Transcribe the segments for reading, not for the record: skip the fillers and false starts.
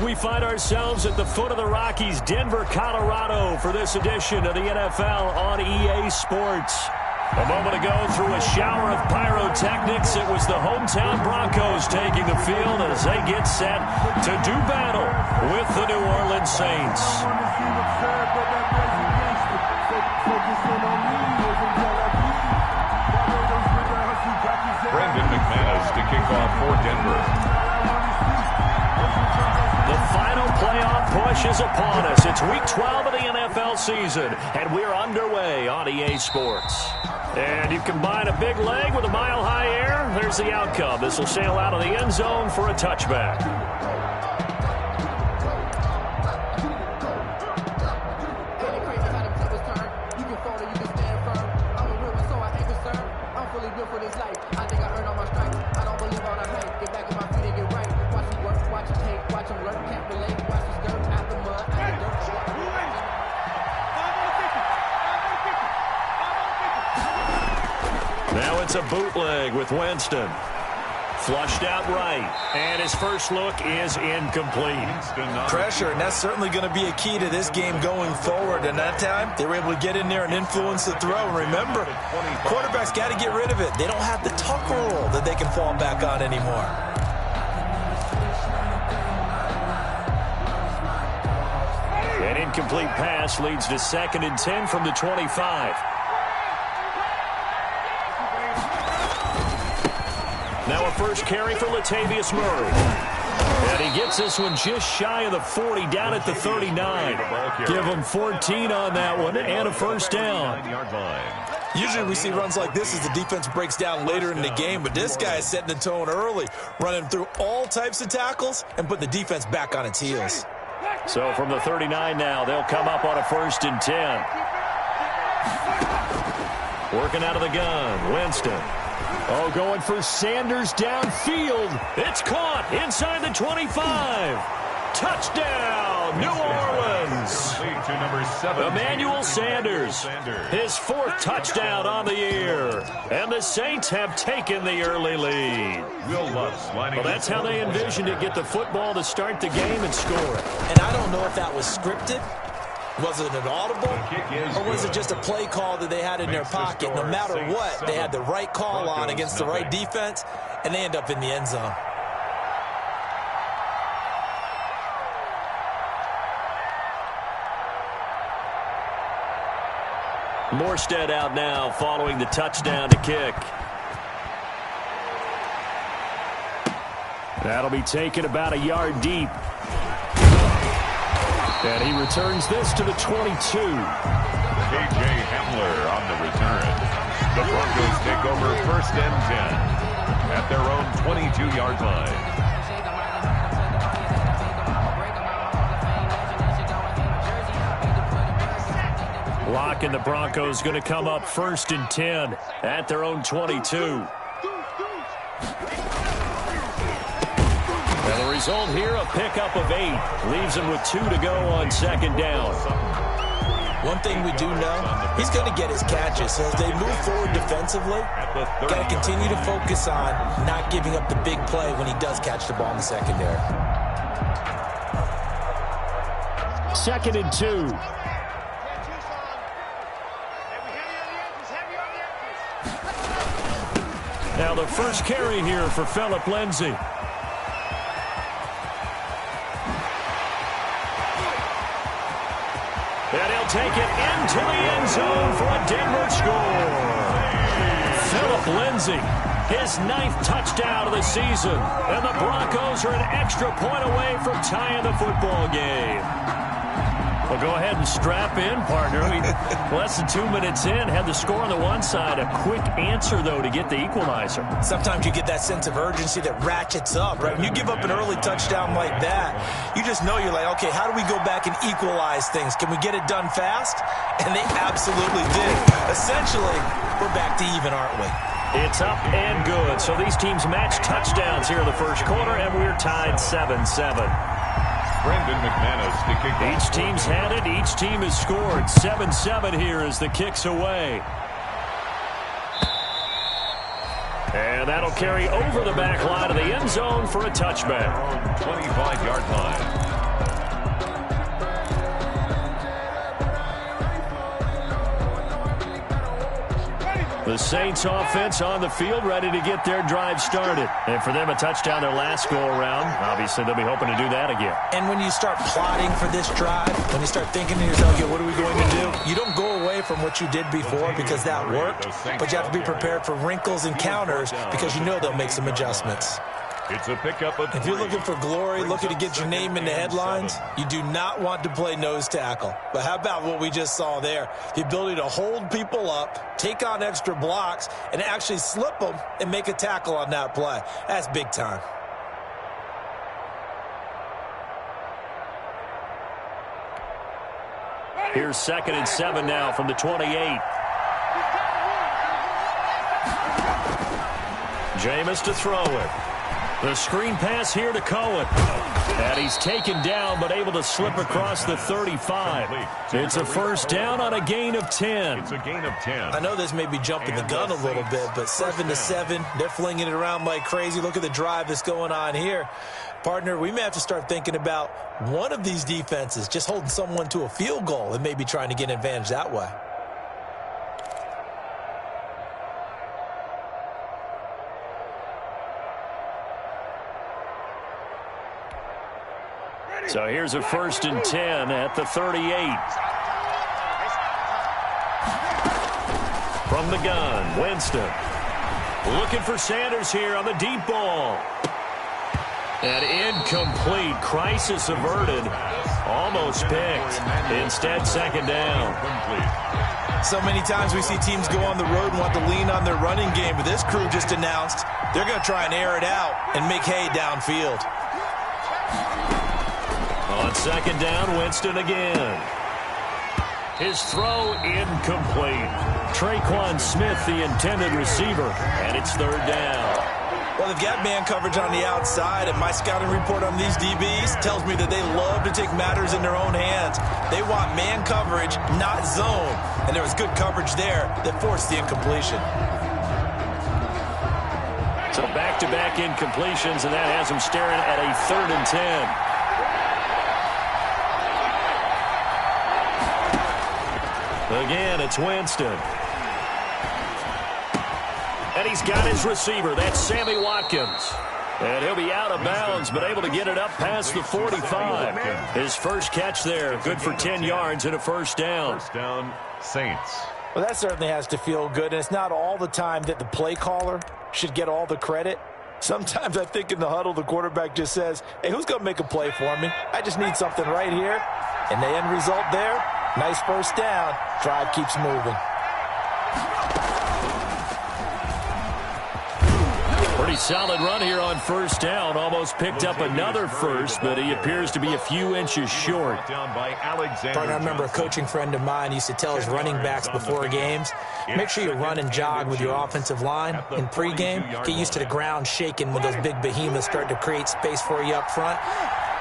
We find ourselves at the foot of the Rockies, Denver, Colorado, for this edition of the NFL on EA Sports. A moment ago, through a shower of pyrotechnics, it was the hometown Broncos taking the field as they get set to do battle with the New Orleans Saints. Brendan McManus to kick off for Denver. The final playoff push is upon us. It's Week 12 of the NFL season, and we're underway on EA Sports. And you combine a big leg with a mile-high air, there's the outcome. This will sail out of the end zone for a touchback. Now it's a bootleg with Winston. Flushed out right, and his first look is incomplete. Pressure, and that's certainly going to be a key to this game going forward. And that time, they were able to get in there and influence the throw. And remember, quarterbacks got to get rid of it. They don't have the tuck rule that they can fall back on anymore. An incomplete pass leads to 2nd and 10 from the 25. Now a first carry for Latavius Murray. And he gets this one just shy of the 40, down at the 39. Give him 14 on that one and a first down. Usually we see runs like this as the defense breaks down later in the game, but this guy is setting the tone early, running through all types of tackles and put the defense back on its heels. So from the 39 now, they'll come up on a 1st and 10. Working out of the gun, Winston. Oh, going for Sanders downfield. It's caught inside the 25. Touchdown, New Orleans. Emmanuel Sanders, his 4th touchdown on the year. And the Saints have taken the early lead. Well, that's how they envisioned it, get the football to start the game and score it. And I don't know if that was scripted. Was it an audible, or was it just a play call that they had in their pocket? No matter what, they had the right call on against the right defense, and they end up in the end zone. Morstead out now following the touchdown to kick. That'll be taken about a yard deep. And he returns this to the 22. K.J. Hamler on the return. The Broncos take over 1st and 10 at their own 22-yard line. Locke and the Broncos going to come up 1st and 10 at their own 22. And the result here, a pickup of 8. Leaves him with 2 to go on 2nd down. One thing we do know, he's going to get his catches. So as they move forward defensively, got to continue to focus on not giving up the big play when he does catch the ball in the secondary. 2nd and 2. Now the first carry here for Phillip Lindsay. And he'll take it into the end zone for a Denver score. Phillip Lindsay, his 9th touchdown of the season. And the Broncos are an extra point away from tying the football game. Well, go ahead and strap in, partner. Less than 2 minutes in, had the score on the one side. A quick answer, though, to get the equalizer. Sometimes you get that sense of urgency that ratchets up, right? When you give up an early touchdown like that, you just know you're like, okay, how do we go back and equalize things? Can we get it done fast? And they absolutely did. Essentially, we're back to even, aren't we? It's up and good. So these teams match touchdowns here in the first quarter, and we're tied 7-7. Brendan McManus to kick off. Each team's had it. Each team has scored. 7-7 here as the kick's away. And that'll carry over the back line of the end zone for a touchback. 25-yard line. The Saints offense on the field, ready to get their drive started. And for them, a touchdown their last go-around. Obviously, they'll be hoping to do that again. And when you start plotting for this drive, when you start thinking to yourself, okay, what are we going to do? You don't go away from what you did before because that worked, but you have to be prepared for wrinkles and counters because you know they'll make some adjustments. It's a pickup of 3. If you're looking for glory, looking to get your name in the headlines, you do not want to play nose tackle. But how about what we just saw there? The ability to hold people up, take on extra blocks, and actually slip them and make a tackle on that play. That's big time. Here's 2nd and 7 now from the 28. Jameis to throw it. The screen pass here to Cohen. And he's taken down, but able to slip across the 35. It's a first down on a gain of 10. It's a gain of 10. I know this may be jumping the gun a little bit, but 7-7, they're flinging it around like crazy. Look at the drive that's going on here. Partner, we may have to start thinking about one of these defenses just holding someone to a field goal and maybe trying to get an advantage that way. So here's a 1st and 10 at the 38. From the gun, Winston. Looking for Sanders here on the deep ball. And incomplete. Crisis averted. Almost picked. Instead, 2nd down. So many times we see teams go on the road and want to lean on their running game, but this crew just announced they're going to try and air it out and make hay downfield. On 2nd down, Winston again. His throw incomplete. Traquan Smith, the intended receiver, and it's 3rd down. Well, they've got man coverage on the outside, and my scouting report on these DBs tells me that they love to take matters in their own hands. They want man coverage, not zone, and there was good coverage there that forced the incompletion. So back-to-back incompletions, and that has them staring at a 3rd and 10. Again, it's Winston. And he's got his receiver. That's Sammy Watkins. And he'll be out of bounds, but able to get it up past the 45. His first catch there, good for 10 yards and a first down. First down, Saints. Well, that certainly has to feel good, and it's not all the time that the play caller should get all the credit. Sometimes I think in the huddle, the quarterback just says, hey, who's going to make a play for me? I just need something right here. And the end result there, nice first down. Drive keeps moving. Pretty solid run here on first down. Almost picked up another first, but he appears to be a few inches short. I remember a coaching friend of mine used to tell his running backs before games, make sure you run and jog with your offensive line in pregame. Get used to the ground shaking when those big behemoths start to create space for you up front.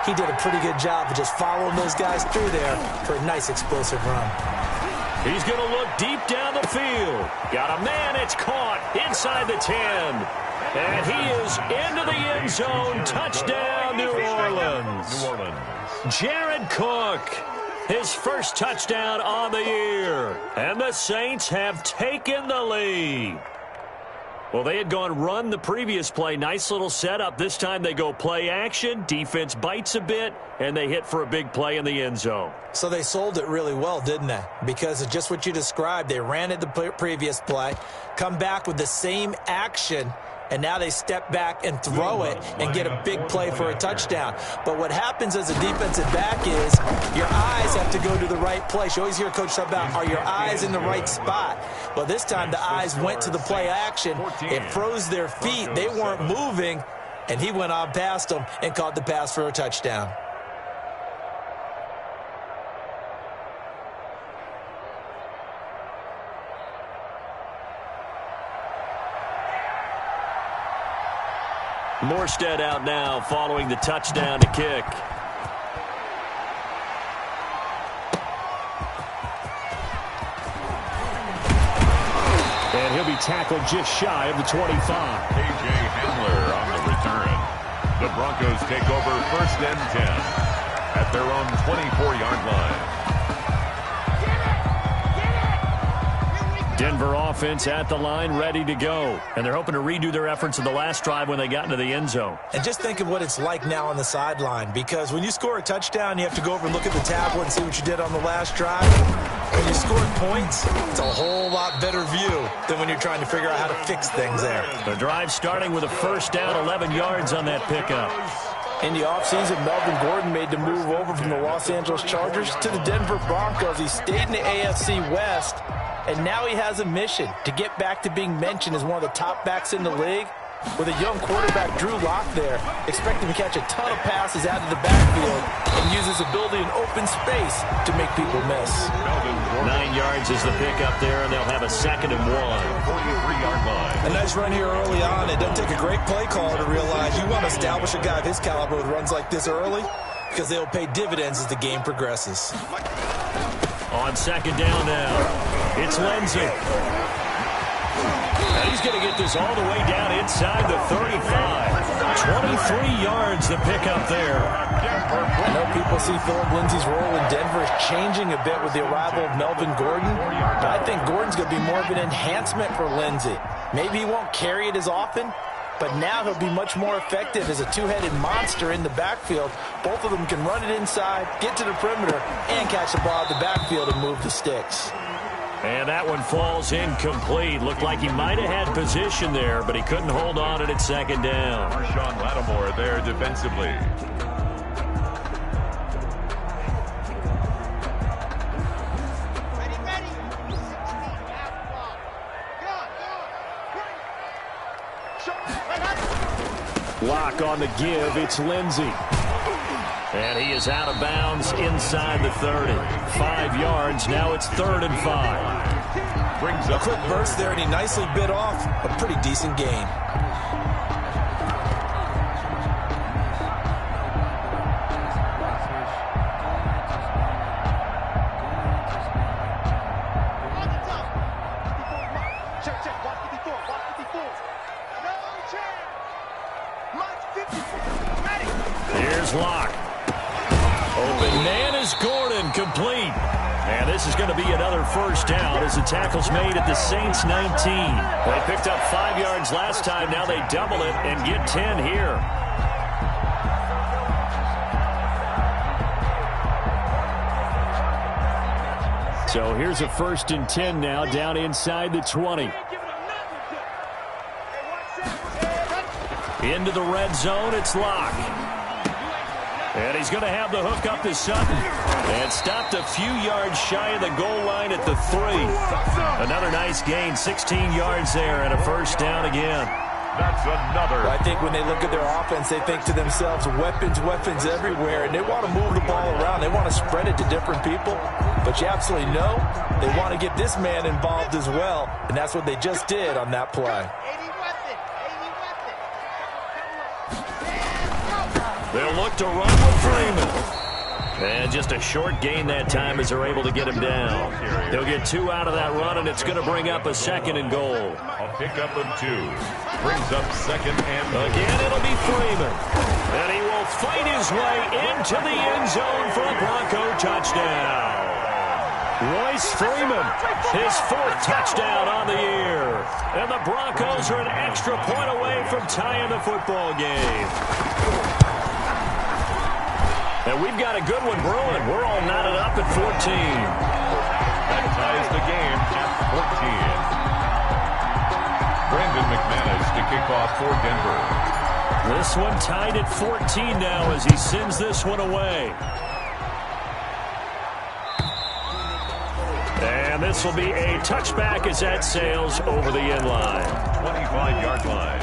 He did a pretty good job of just following those guys through there for a nice explosive run. He's going to look deep down the field. Got a man, it's caught inside the 10. And he is into the end zone. Touchdown, New Orleans. Jared Cook, his first touchdown on the year. And the Saints have taken the lead. Well, they had gone run the previous play. Nice little setup. This time they go play action. Defense bites a bit, and they hit for a big play in the end zone. So they sold it really well, didn't they? Because of just what you described. They ran it the previous play, come back with the same action, and now they step back and throw it and get a big play for a touchdown. But what happens as a defensive back is your eyes have to go to the right place. You always hear Coach talk about, are your eyes in the right spot? Well, this time the eyes went to the play action. It froze their feet. They weren't moving, and he went on past them and caught the pass for a touchdown. Morstead out now following the touchdown to kick. And he'll be tackled just shy of the 25. KJ Hamler on the return. The Broncos take over 1st and 10 at their own 24-yard line. Denver offense at the line, ready to go. And they're hoping to redo their efforts in the last drive when they got into the end zone. And just think of what it's like now on the sideline, because when you score a touchdown, you have to go over and look at the tablet and see what you did on the last drive. When you scored points, it's a whole lot better view than when you're trying to figure out how to fix things there. The drive starting with a 1st down, 11 yards on that pickup. In the offseason, Melvin Gordon made the move over from the Los Angeles Chargers to the Denver Broncos. He stayed in the AFC West, and now he has a mission to get back to being mentioned as one of the top backs in the league. With a young quarterback, Drew Lock, there, expect him to catch a ton of passes out of the backfield and use his ability in open space to make people miss. 9 yards is the pickup there, and they'll have a 2nd and 1. 43-yard line. A nice run here early on. It doesn't take a great play caller to realize you want to establish a guy of his caliber with runs like this early, because they'll pay dividends as the game progresses. On 2nd down now, it's Lindsey. And he's going to get this all the way down inside the 35. 23 yards the pickup there. I know people see Philip Lindsay's role in Denver is changing a bit with the arrival of Melvin Gordon, but I think Gordon's going to be more of an enhancement for Lindsay. Maybe he won't carry it as often, but now he'll be much more effective as a two-headed monster in the backfield. Both of them can run it inside, get to the perimeter, and catch the ball at the backfield and move the sticks. And that one falls incomplete. Looked like he might have had position there, but he couldn't hold on it at 2nd down. Marshawn Lattimore there defensively. Lock on the give. It's Lindsey. And he is out of bounds inside the 30. 5 yards. Now it's 3rd and 5. Brings A up quick burst there, and he nicely bit off a pretty decent gain. Here's Lock. Open man is Gordon, complete. And this is going to be another 1st down as the tackle's made at the Saints 19. They picked up 5 yards last time. Now they double it and get 10 here. So here's a 1st and 10 now down inside the 20. Into the red zone, it's Lock. And he's going to have the hook up to Sutton. And stopped a few yards shy of the goal line at the 3. Another nice gain, 16 yards there, and a 1st down again. That's another. I think when they look at their offense, they think to themselves, weapons, weapons everywhere, and they want to move the ball around. They want to spread it to different people. But you absolutely know they want to get this man involved as well, and that's what they just did on that play. They'll look to run with Freeman. And just a short gain that time as they're able to get him down. They'll get 2 out of that run, and it's going to bring up a 2nd and goal. A pickup of 2. Brings up 2nd and goal. Again, it'll be Freeman. And he will fight his way into the end zone for a Bronco touchdown. Royce Freeman, his 4th touchdown on the year. And the Broncos are an extra point away from tying the football game. And we've got a good one brewing. We're all knotted up at 14. That ties the game at 14. Brandon McManus to kick off for Denver. This one tied at 14 now as he sends this one away. And this will be a touchback as that sails over the end line. 25-yard line.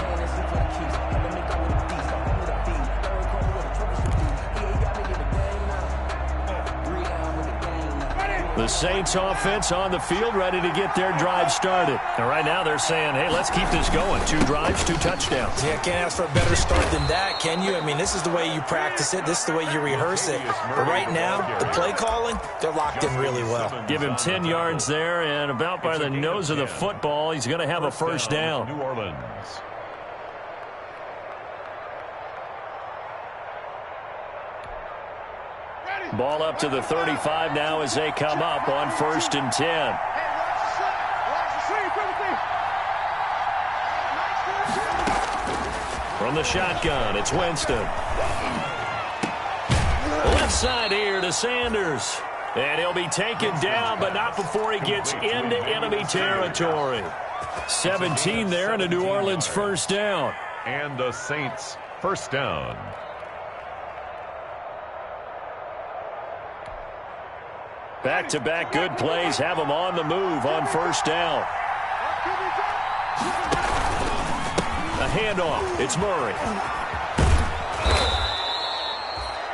The The Saints offense on the field, ready to get their drive started. And right now they're saying, hey, let's keep this going. 2 drives, 2 touchdowns. Yeah, can't ask for a better start than that, can you? I mean, this is the way you practice it. This is the way you rehearse it. But right now, the play calling, they're locked in really well. Give him 10 yards there, and about by the nose of the football, he's going to have a first down. New Orleans. Ball up to the 35 now as they come up on 1st and 10. From the shotgun, it's Winston. Left side here to Sanders. And he'll be taken down, but not before he gets into enemy territory. 17 there and a New Orleans first down. And the Saints first down. Back-to-back good plays have them on the move on first down. A handoff. It's Murray.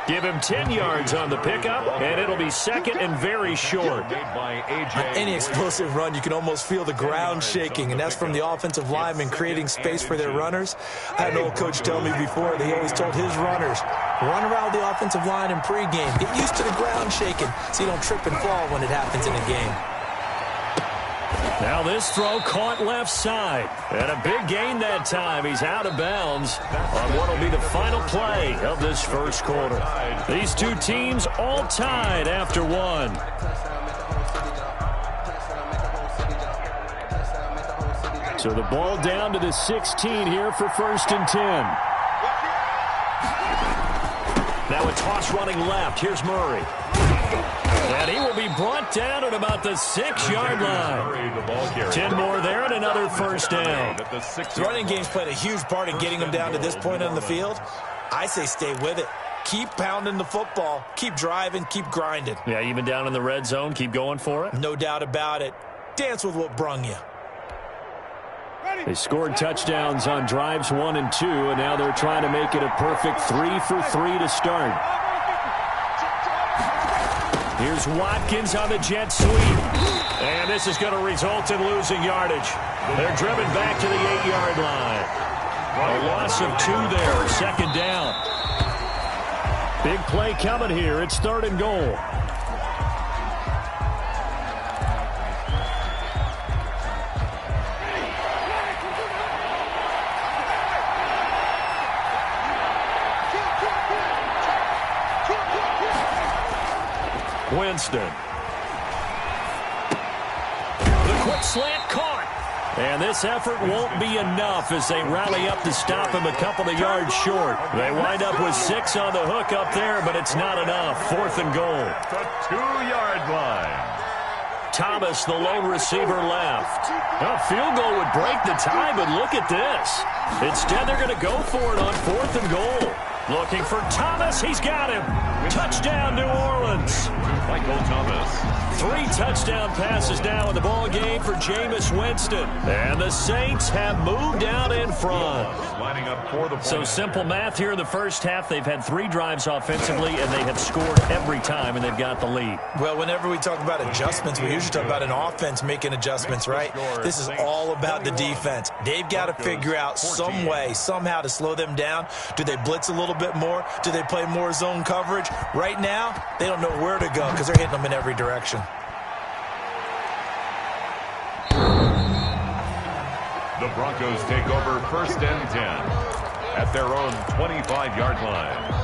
Give him 10 yards on the pickup, and it'll be second and very short. On any explosive run, you can almost feel the ground shaking, and that's from the offensive linemen creating space for their runners. I had an old coach tell me before that he always told his runners, run around the offensive line in pregame. Get used to the ground shaking so you don't trip and fall when it happens in a game. Now this throw caught left side. And a big gain that time. He's out of bounds on what will be the final play of this first quarter. These two teams all tied after one. So the ball down to the 16 here for 1st and 10. Now a toss running left. Here's Murray. And he will be brought down at about the 6-yard line. 10 more there and another first down. The running game's played a huge part in getting them down to this point on the field. I say stay with it. Keep pounding the football. Keep driving. Keep grinding. Yeah, even down in the red zone, keep going for it. No doubt about it. Dance with what brung you. They scored touchdowns on drives 1 and 2, and now they're trying to make it a perfect 3 for 3 to start. Here's Watkins on the jet sweep. And this is going to result in losing yardage. They're driven back to the 8-yard line. A loss of 2 there, second down. Big play coming here. It's 3rd and goal. Winston. The quick slant caught. And this effort won't be enough as they rally up to stop him a couple of yards short. They wind up with 6 on the hook up there, but it's not enough. 4th and goal. The 2-yard line. Thomas, the lone receiver, left. A field goal would break the tie, but look at this. Instead, they're going to go for it on 4th and goal. Looking for Thomas. He's got him. Touchdown, New Orleans. Michael Thomas. 3 touchdown passes now in the ball game for Jameis Winston. And the Saints have moved out in front. Lining up for the So simple math here in the first half. They've had 3 drives offensively, and they have scored every time, and they've got the lead. Well, whenever we talk about adjustments, we usually talk about an offense making adjustments, right? This is all about the defense. They've got to figure out some way, somehow to slow them down. Do they blitz a little bit more? Do they play more zone coverage? Right now, they don't know where to go because they're hitting them in every direction. The Broncos take over 1st and 10 at their own 25-yard line.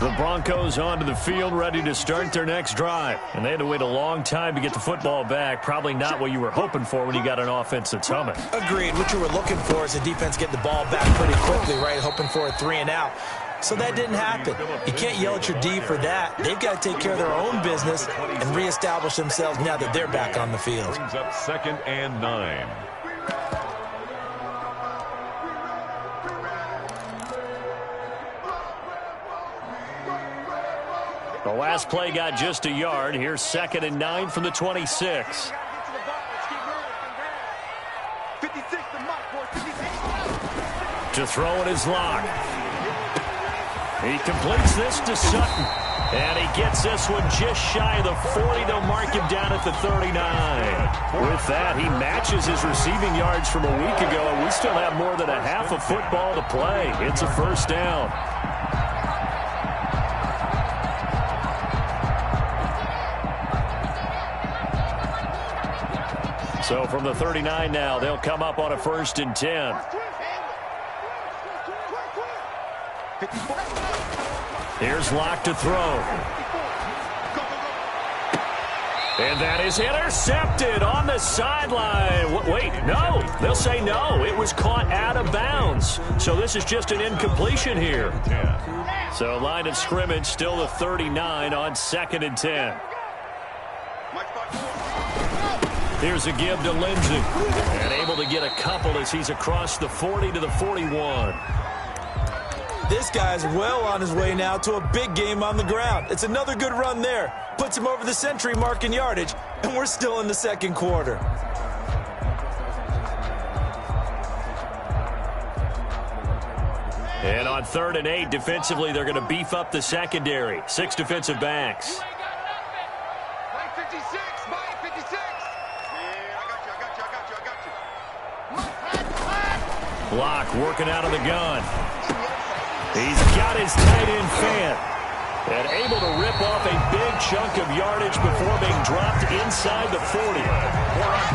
The Broncos onto the field, ready to start their next drive. And they had to wait a long time to get the football back. Probably not what you were hoping for when you got an offense that's humming. Agreed. What you were looking for is the defense get the ball back pretty quickly, right? Hoping for a 3 and out. So that didn't happen. You can't yell at your D for that. They've got to take care of their own business and reestablish themselves now that they're back on the field. Brings up 2nd and 9. last play got just a yard. Here's 2nd and 9 from the 26. To throw it is Locke. He completes this to Sutton. And he gets this one just shy of the 40. They'll mark him down at the 39. With that, he matches his receiving yards from a week ago, and we still have more than a half of football to play. It's a first down. So from the 39 now, they'll come up on a 1st and 10. Here's Locke to throw. And that is intercepted on the sideline. Wait, no. They'll say no. It was caught out of bounds. So this is just an incompletion here. So line of scrimmage still the 39 on 2nd and 10. Here's a give to Lindsey. And able to get a couple as he's across the 40 to the 41. This guy's well on his way now to a big game on the ground. It's another good run there. Puts him over the century mark in yardage, and we're still in the 2nd quarter. And on 3rd and 8, defensively, they're going to beef up the secondary. 6 defensive backs. Locke working out of the gun. He's got his tight end fan. And able to rip off a big chunk of yardage before being dropped inside the 40.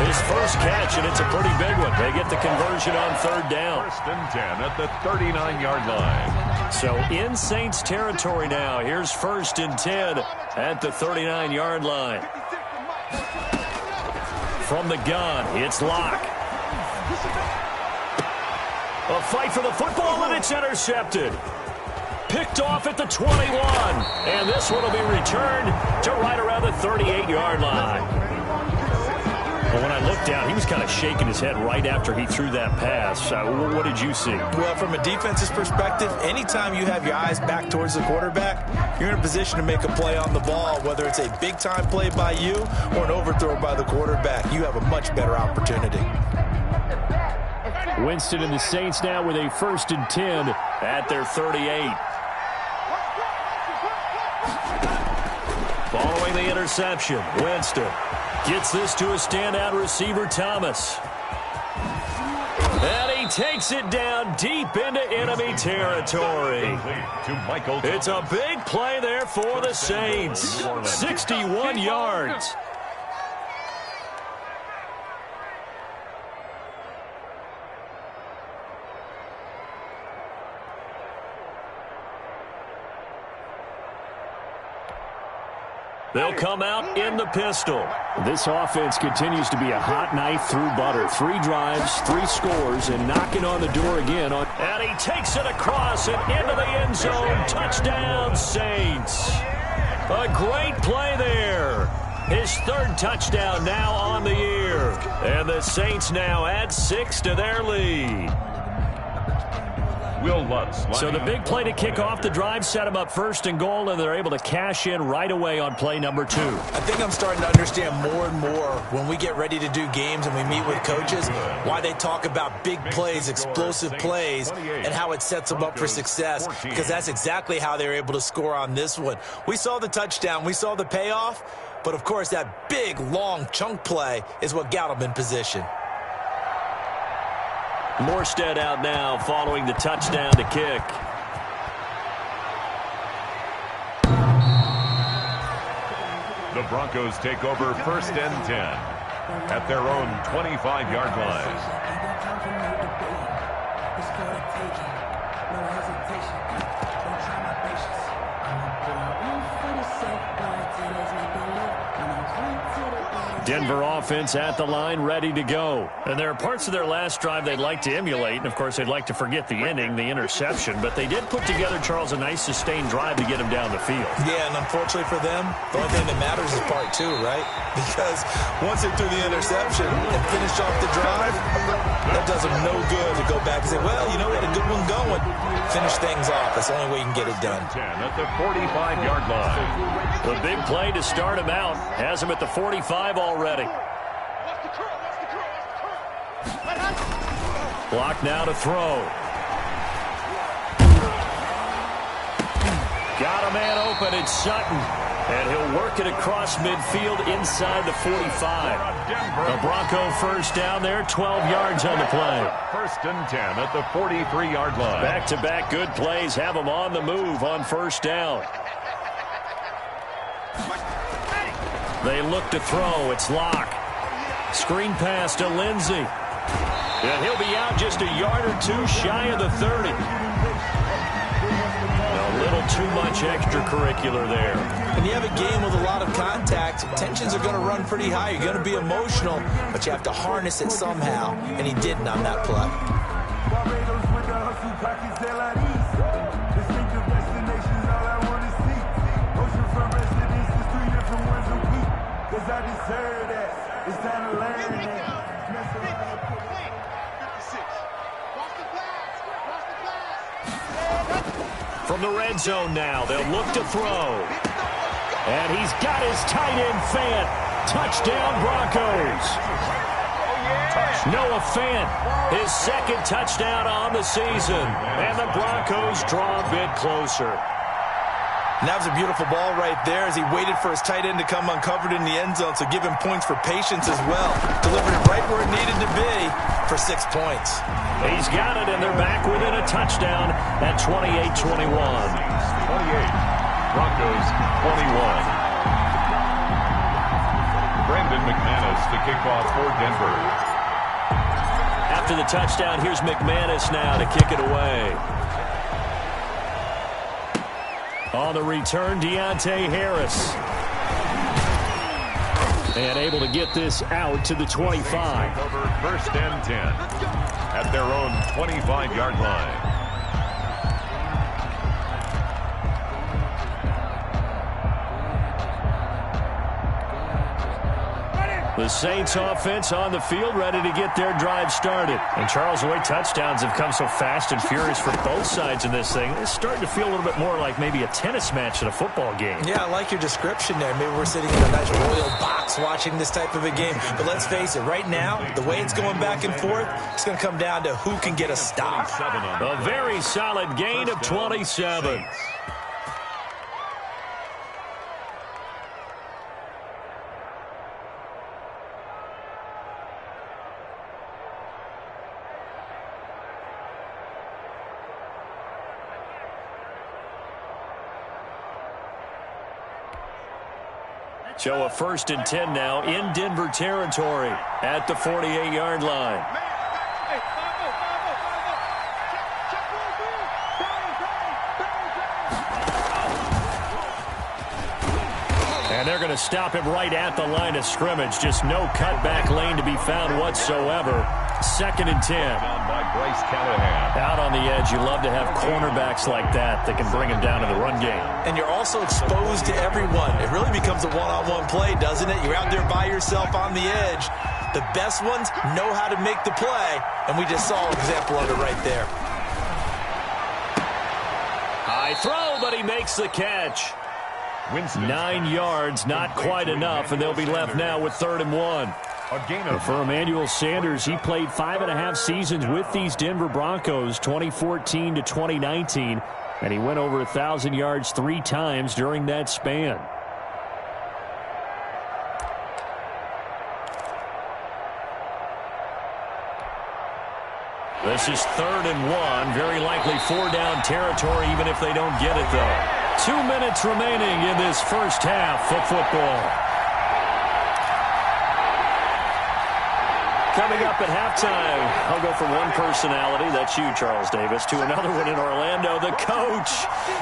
His first catch, and it's a pretty big one. They get the conversion on 3rd down. 1st and 10 at the 39-yard line. So in Saints territory now. Here's 1st and 10 at the 39-yard line. From the gun, it's Locke. A fight for the football, and it's intercepted. Picked off at the 21. And this one will be returned to right around the 38-yard line. Well, when I looked down, he was kind of shaking his head right after he threw that pass. What did you see? Well, from a defense's perspective, anytime you have your eyes back towards the quarterback, you're in a position to make a play on the ball, whether it's a big-time play by you or an overthrow by the quarterback. You have a much better opportunity. Winston and the Saints now with a 1st and 10 at their 38. Following the interception, Winston gets this to a standout receiver, Thomas. And he takes it down deep into enemy territory. It's a big play there for the Saints. 61 yards. They'll come out in the pistol. This offense continues to be a hot knife through butter. 3 drives, 3 scores, and knocking on the door again. And he takes it across and into the end zone. Touchdown, Saints. A great play there. His 3rd touchdown now on the year. And the Saints now add 6 to their lead. So the big play to kick off the drive set them up 1st and goal, and they're able to cash in right away on play number 2. I think I'm starting to understand more and more when we get ready to do games and we meet with coaches why they talk about big plays, explosive plays, and how it sets them up for success, because that's exactly how they were able to score on this one. We saw the touchdown. We saw the payoff, but, of course, that big, long chunk play is what got them in position. Morstead out now following the touchdown to kick. The Broncos take over 1st and 10 at their own 25-yard line. Denver offense at the line, ready to go. And there are parts of their last drive they'd like to emulate, and, of course, they'd like to forget the ending, the interception. But they did put together, Charles, a nice sustained drive to get him down the field. Yeah, and unfortunately for them, the only thing that matters is part 2, right? because once they threw the interception and finished off the drive, that does them no good to go back and say, well, you know, we had a good one going. Finish things off. That's the only way you can get it done. 10 at the 45-yard line. The big play to start him out has him at the 45 already. Block now to throw. Got a man open, it's Sutton. And he'll work it across midfield inside the 45. The Bronco first down there, 12 yards on the play. First and 10 at the 43-yard line. Back-to-back good plays have them on the move on first down. They look to throw. It's Locke. Screen pass to Lindsey. And he'll be out just a yard or two shy of the 30. A little too much extracurricular there. When you have a game with a lot of contact, tensions are going to run pretty high. You're going to be emotional, but you have to harness it somehow, and he didn't on that play. From the red zone now, they'll look to throw. And he's got his tight end Fant. Touchdown, Broncos. Noah Fant, his second touchdown on the season. And the Broncos draw a bit closer. And that was a beautiful ball right there as he waited for his tight end to come uncovered in the end zone, so give him points for patience as well. Delivered it right where it needed to be for 6 points. He's got it, and they're back within a touchdown at 28-21. 28, Broncos 21. Brandon McManus to kick off for Denver. After the touchdown, here's McManus now to kick it away. On the return, Deontay Harris. And able to get this out to the 25. Over first and 10 at their own 25-yard line. The Saints offense on the field, ready to get their drive started. And Charles, the way touchdowns have come so fast and furious for both sides in this thing, it's starting to feel a little bit more like maybe a tennis match in a football game. Yeah, I like your description there. Maybe we're sitting in a nice royal box watching this type of a game. But let's face it, right now, the way it's going back and forth, it's going to come down to who can get a stop. A very solid gain of 27. So a first and 10 now in Denver territory at the 48-yard line. And they're going to stop him right at the line of scrimmage. Just no cutback lane to be found whatsoever. Second and 10. Out on the edge, you love to have cornerbacks like that that can bring him down in the run game. And you're also exposed to everyone. It really becomes a one-on-one play, doesn't it? You're out there by yourself on the edge. The best ones know how to make the play, and we just saw an example of it right there. High throw, but he makes the catch. 9 yards, not quite enough, and they'll be left now with 3rd and 1. For Emmanuel Sanders, he played 5.5 seasons with these Denver Broncos, 2014 to 2019, and he went over 1,000 yards 3 times during that span. This is 3rd and 1, very likely 4-down territory, even if they don't get it, though. 2 minutes remaining in this first half of football. Coming up at halftime, I'll go from one personality, that's you, Charles Davis, to another one in Orlando, the coach.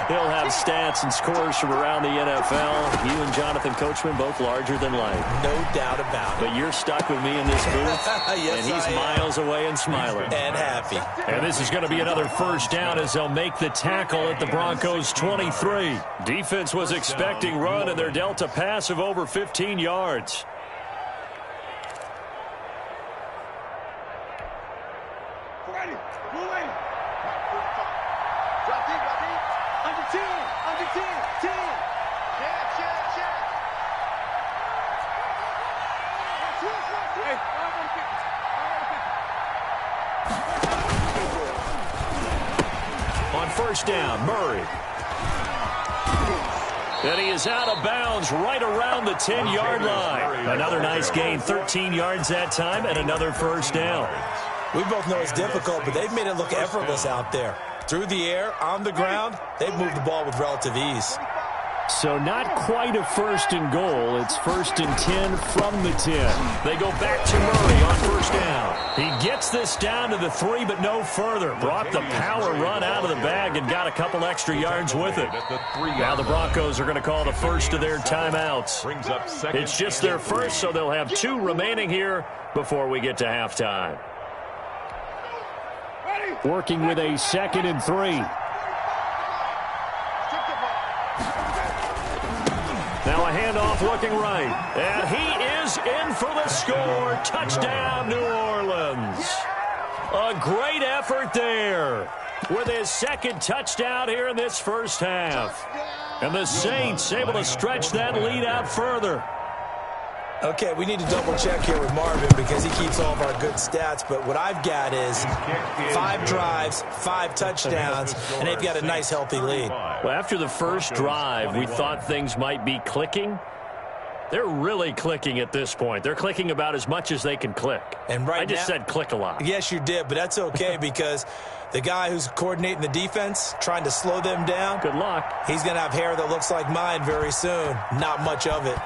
He'll have stats and scores from around the NFL. You and Jonathan Coachman, both larger than life. No doubt about it. But you're stuck with me in this booth, yes, and he's miles away and smiling. And happy. And this is going to be another first down as they'll make the tackle at the Broncos' 23. Defense was expecting run, and they're dealt a pass of over 15 yards. On first down, Murray. And he is out of bounds right around the 10-yard line. Another nice gain, 13 yards that time, and another first down. We both know it's difficult, but they've made it look effortless out there. Through the air, on the ground, they've moved the ball with relative ease. So not quite a first and goal. It's first and 10 from the 10. They go back to Murray on first down. He gets this down to the 3, but no further. Brought the power run out of the bag and got a couple extra yards with it. Now the Broncos are going to call the first of their timeouts. It's just their first, so they'll have 2 remaining here before we get to halftime. Working with a 2nd and 3. Now a handoff looking right. And he is in for the score. Touchdown, New Orleans. A great effort there with his 2nd touchdown here in this first half. And the Saints able to stretch that lead out further. Okay, we need to double check here with Marvin because he keeps all of our good stats. But what I've got is 5 drives, 5 touchdowns, and they've got a nice, healthy lead. Well, after the first drive, we thought things might be clicking. They're really clicking at this point. They're clicking about as much as they can click. And right I just now, said click a lot. Yes, you did, but that's okay because the guy who's coordinating the defense, trying to slow them down. Good luck. He's going to have hair that looks like mine very soon. Not much of it.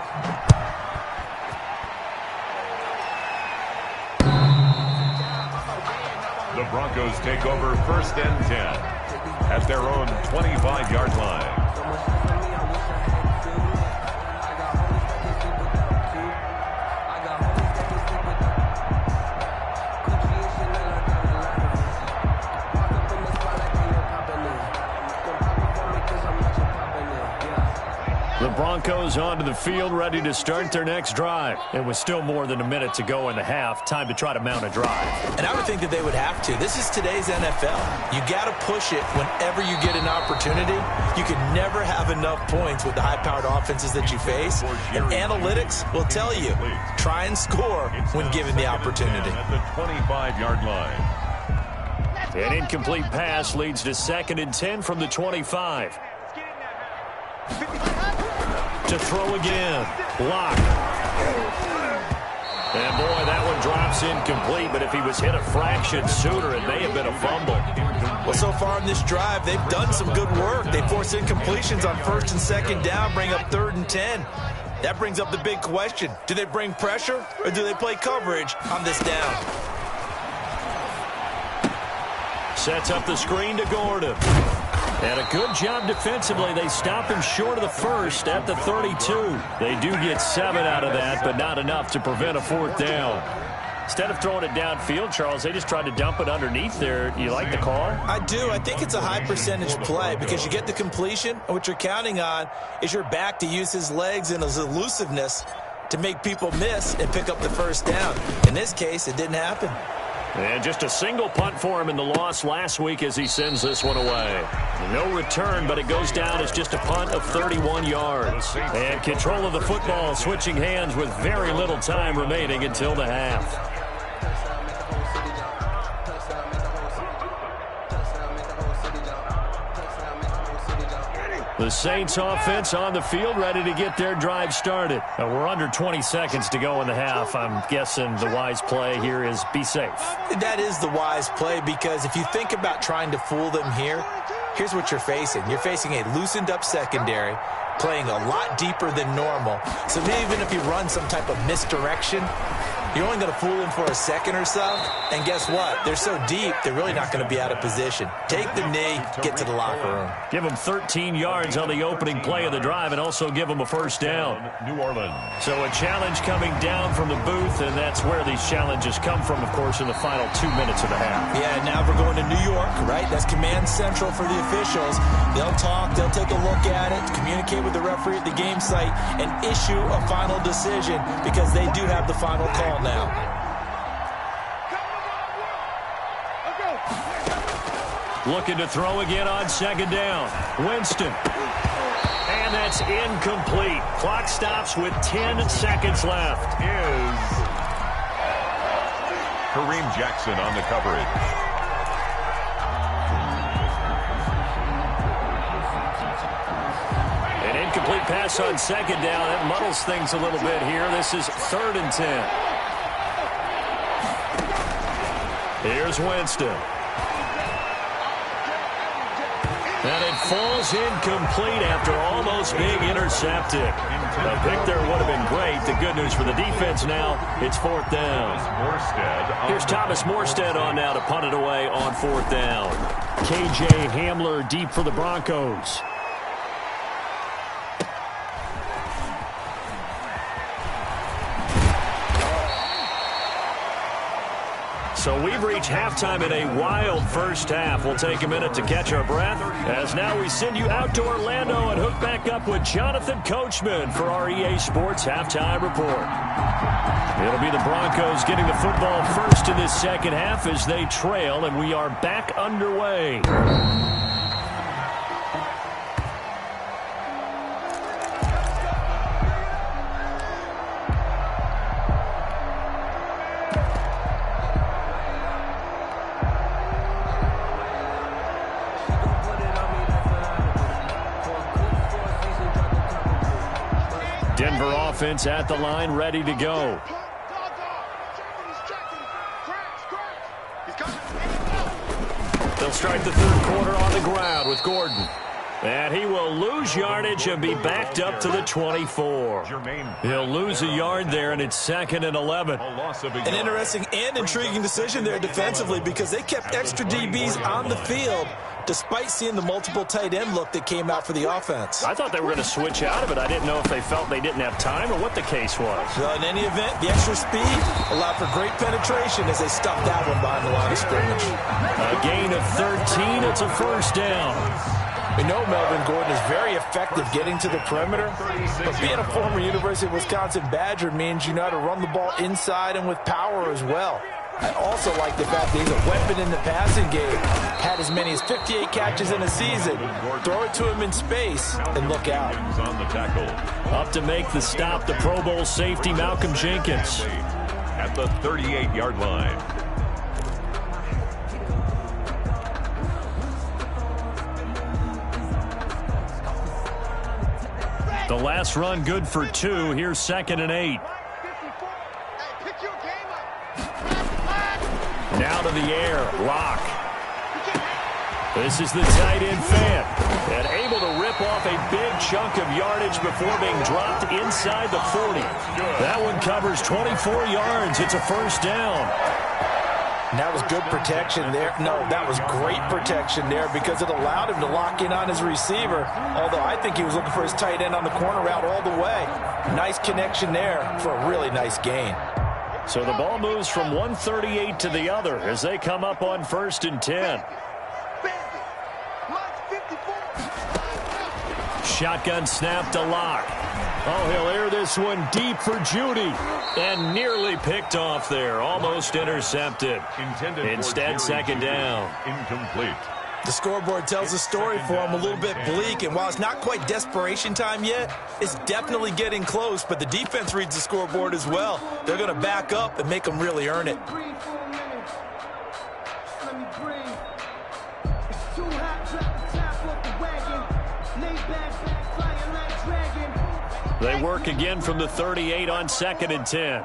The Broncos take over first and 10 at their own 25-yard line. The Broncos onto the field, ready to start their next drive. It was still more than a minute to go in the half. Time to try to mount a drive. And I would think that they would have to. This is today's NFL. You got to push it whenever you get an opportunity. You can never have enough points with the high-powered offenses that you face. And analytics will tell you, try and score when given the opportunity. At the 25-yard line. An incomplete pass leads to 2nd and 10 from the 25. To throw again. Lock. And boy, that one drops incomplete, but if he was hit a fraction sooner, it may have been a fumble. Well, so far in this drive, they've done some good work. They force incompletions on 1st and 2nd down, bring up 3rd and 10. That brings up the big question. Do they bring pressure or do they play coverage on this down? Sets up the screen to Gordon. And a good job defensively. They stop him short of the first at the 32. They do get 7 out of that, but not enough to prevent a 4th down. Instead of throwing it downfield, Charles, they just tried to dump it underneath there. You like the call? I do. I think it's a high percentage play because you get the completion, and what you're counting on is your back to use his legs and his elusiveness to make people miss and pick up the first down. In this case, it didn't happen. And just a single punt for him in the loss last week as he sends this one away. No return, but it goes down as just a punt of 31 yards. And control of the football switching hands with very little time remaining until the half. The Saints offense on the field ready to get their drive started. We're under 20 seconds to go in the half. I'm guessing the wise play here is be safe. That is the wise play because if you think about trying to fool them here, here's what you're facing. You're facing a loosened up secondary, playing a lot deeper than normal. So even if you run some type of misdirection, you're only going to fool them for a second or so. And guess what? They're so deep, they're really not going to be out of position. Take the knee, get to the locker room. Give them 13 yards on the opening play of the drive and also give them a first down. New Orleans. So a challenge coming down from the booth, and that's where these challenges come from, of course, in the final 2 minutes of the half. Yeah, now we're going to New York, right? That's command central for the officials. They'll talk, they'll take a look at it, communicate with the referee at the game site, and issue a final decision because they do have the final call now. Looking to throw again on second down. Winston. And that's incomplete. Clock stops with 10 seconds left. Is Kareem Jackson on the coverage. An incomplete pass on second down. That muddles things a little bit here. This is 3rd and 10. Here's Winston. And it falls incomplete after almost being intercepted. A pick there would have been great. The good news for the defense now, it's 4th down. Here's Thomas Morstead on now to punt it away on 4th down. K.J. Hamler deep for the Broncos. So we've reached halftime in a wild first half. We'll take a minute to catch our breath as now we send you out to Orlando and hook back up with Jonathan Coachman for our EA Sports Halftime Report. It'll be the Broncos getting the football first in this second half as they trail, and we are back underway. Denver offense at the line, ready to go. They'll start the third quarter on the ground with Gordon. And he will lose yardage and be backed up to the 24. He'll lose a yard there, and it's 2nd and 11. An interesting and intriguing decision there defensively because they kept extra DBs on the field despite seeing the multiple tight end look that came out for the offense. I thought they were going to switch out of it. I didn't know if they felt they didn't have time or what the case was. Well, in any event, the extra speed allowed for great penetration as they stuffed that one behind the line of scrimmage. A gain of 13. It's a 1st down. We know Melvin Gordon is very effective getting to the perimeter, but being a former University of Wisconsin Badger means you know how to run the ball inside and with power as well. I also like the fact that he's a weapon in the passing game. Had as many as 58 catches in a season. Throw it to him in space and look out. Up to make the stop, the Pro Bowl safety Malcolm Jenkins. At the 38-yard line. The last run good for 2. Here's 2nd and 8. Now to the air. Lock. This is the tight end fan. And able to rip off a big chunk of yardage before being dropped inside the 40. That one covers 24 yards. It's a 1st down. And that was good protection there. No, that was great protection there because it allowed him to lock in on his receiver, although I think he was looking for his tight end on the corner route all the way. Nice connection there for a really nice gain. So the ball moves from 138 to the other as they come up on 1st and 10. Shotgun snap to Lock. Oh, he'll air this one deep for Judy. And nearly picked off there. Almost intercepted. Instead, 2nd down. Incomplete. The scoreboard tells a story for him, a little bit bleak, and while it's not quite desperation time yet, it's definitely getting close, but the defense reads the scoreboard as well. They're going to back up and make them really earn it. They work again from the 38 on 2nd and 10.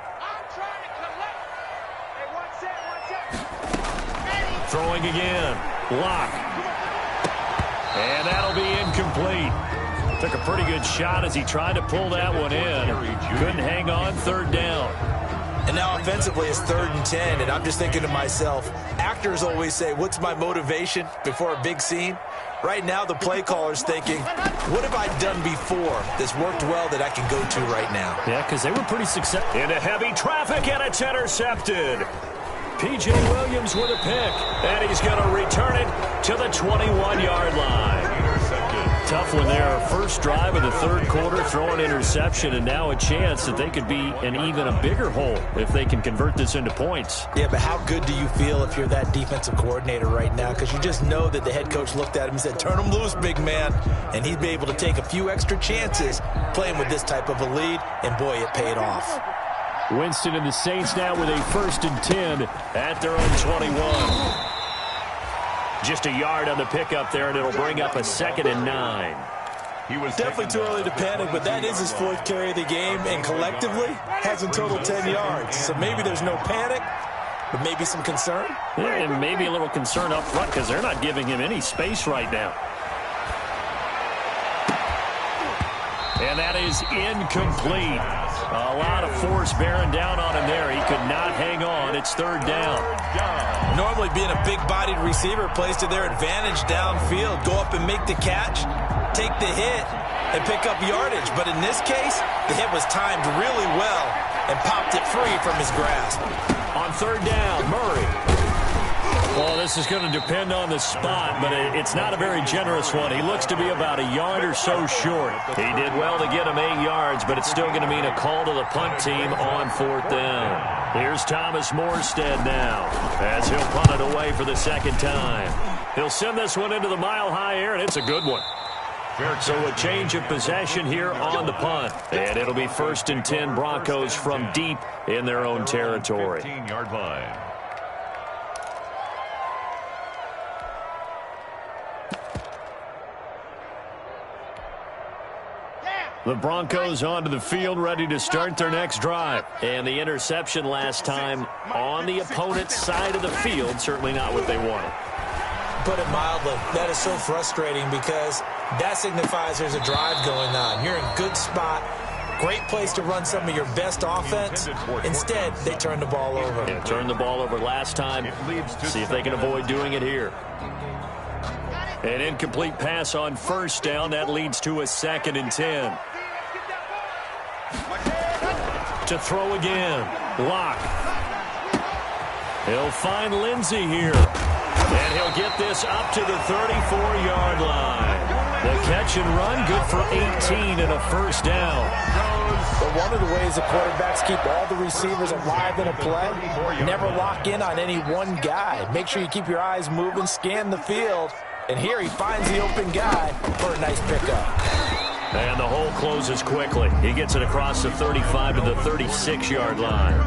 Throwing again. Lock. And that'll be incomplete. Took a pretty good shot as he tried to pull that one in. Couldn't hang on. 3rd down. And now offensively it's 3rd and 10, and I'm just thinking to myself, actors always say, what's my motivation before a big scene? Right now the play caller's thinking, what have I done before that's worked well that I can go to right now? Yeah, because they were pretty successful. Into heavy traffic, and it's intercepted. P.J. Williams with a pick, and he's going to return it to the 21-yard line. tough one there. First drive of the third quarter, throw an interception, and now a chance that they could be in even a bigger hole if they can convert this into points. Yeah, but how good do you feel if you're that defensive coordinator right now? Because you just know that the head coach looked at him and said, turn him loose, big man. And he'd be able to take a few extra chances playing with this type of a lead, and boy, it paid off. Winston and the Saints now with a 1st and 10 at their own 21. Just a yard on the pickup there, and it'll bring up a 2nd and 9. He was definitely too early to panic, but that is his 4th carry of the game, and collectively has in total 10 yards. So maybe there's no panic, but maybe some concern. Yeah, and maybe a little concern up front because they're not giving him any space right now. And that is incomplete. A lot of force bearing down on him there. He could not hang on. It's 3rd down. Normally being a big-bodied receiver plays to their advantage downfield. Go up and make the catch, take the hit, and pick up yardage. But in this case, the hit was timed really well and popped it free from his grasp. On 3rd down, Murray. Well, this is going to depend on the spot, but it's not a very generous one. He looks to be about a yard or so short. He did well to get him 8 yards, but it's still going to mean a call to the punt team on 4th down. Here's Thomas Morstead now as he'll punt it away for the 2nd time. He'll send this one into the mile-high air, and it's a good one. So a change of possession here on the punt, and it'll be 1st and 10 Broncos from deep in their own territory. 15-yard line. The Broncos onto the field, ready to start their next drive. And the interception last time on the opponent's side of the field, certainly not what they wanted. Put it mildly, that is so frustrating because that signifies there's a drive going on. You're in a good spot, great place to run some of your best offense. Instead, they turn the ball over. Yeah, turned the ball over last time. See if they can avoid doing it here. An incomplete pass on 1st down. That leads to a 2nd and 10. To throw again. Locke. He'll find Lindsey here. And he'll get this up to the 34-yard line. The catch and run, good for 18 and a 1st down. But one of the ways the quarterbacks keep all the receivers alive in a play, never lock in on any one guy. Make sure you keep your eyes moving, scan the field. And here he finds the open guy for a nice pickup. And the hole closes quickly. He gets it across the 35 to the 36-yard line.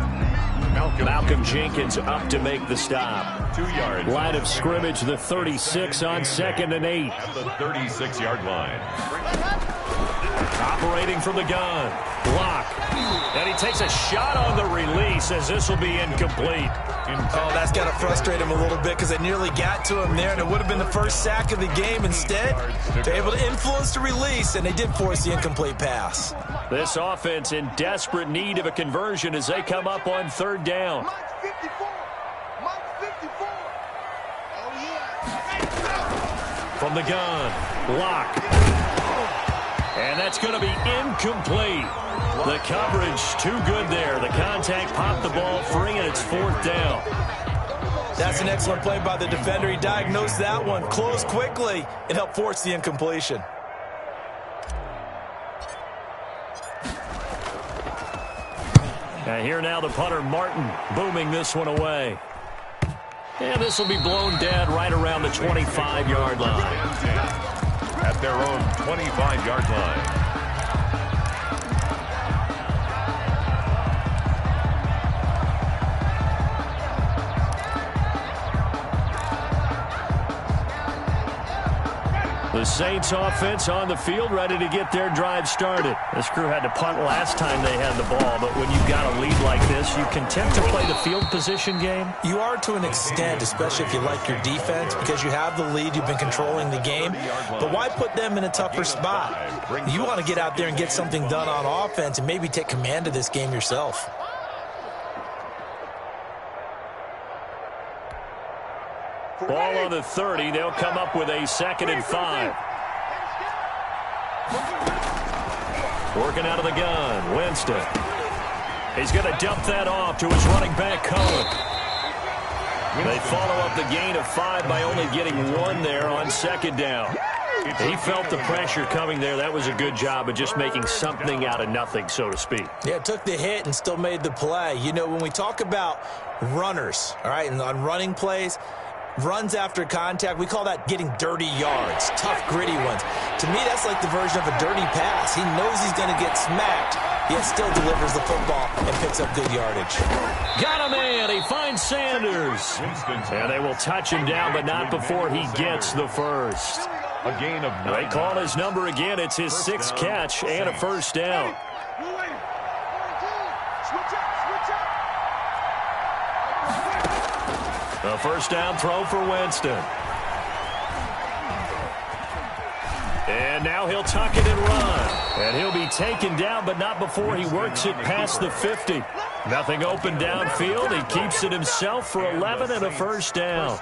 Malcolm Jenkins up to make the stop. 2 yards. Line of scrimmage, the 36 on 2nd and 8. At the 36-yard line. Operating from the gun. Block. And he takes a shot on the release as this will be incomplete. Oh, that's got to frustrate him a little bit because it nearly got to him there, and it would have been the first sack of the game. Instead, they're able to influence the release, and they did force the incomplete pass. This offense in desperate need of a conversion as they come up on 3rd down. From the gun, Locke. And that's going to be incomplete. The coverage too good there. The contact popped the ball free, and it's 4th down. That's an excellent play by the defender. He diagnosed that one, closed quickly, and helped force the incompletion. And here now the punter, Martin, booming this one away. And this will be blown dead right around the 25-yard line. At their own 25-yard line. The Saints offense on the field, ready to get their drive started. This crew had to punt last time they had the ball, but when you've got a lead like this, you content to play the field position game? You are to an extent, especially if you like your defense, because you have the lead, you've been controlling the game. But why put them in a tougher spot? You want to get out there and get something done on offense and maybe take command of this game yourself. Ball on the 30. They'll come up with a 2nd and 5. Working out of the gun. Winston. He's going to dump that off to his running back, Cohen. They follow up the gain of 5 by only getting 1 there on 2nd down. He felt the pressure coming there. That was a good job of just making something out of nothing, so to speak. Yeah, took the hit and still made the play. You know, when we talk about runners, all right, and on running plays, runs after contact, we call that getting dirty yards, tough, gritty ones. To me, that's like the version of a dirty pass. He knows he's going to get smacked, yet still delivers the football and picks up good yardage. Got a man. He finds Sanders. And they will touch him down, but not before he gets the first. A gain of 9. They call his number again. It's his sixth catch and a first down. A first down throw for Winston. And now he'll tuck it and run. And he'll be taken down, but not before he works it past the 50. Nothing open downfield. He keeps it himself for 11 and a first down.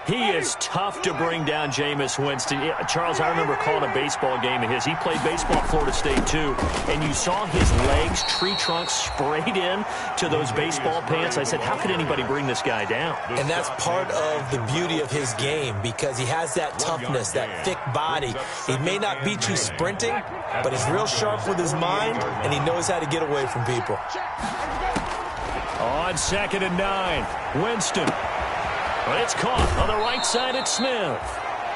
He is tough to bring down, Jameis Winston. Charles, I remember calling a baseball game of his. He played baseball at Florida State, too, and you saw his legs, tree trunks sprayed in to those baseball pants. I said, how could anybody bring this guy down? And that's part of the beauty of his game because he has that toughness, that thick body. He may not beat you sprinting, but he's real sharp with his mind, and he knows how to get away from people. On 2nd and 9, Winston. But it's caught on the right side at Smith.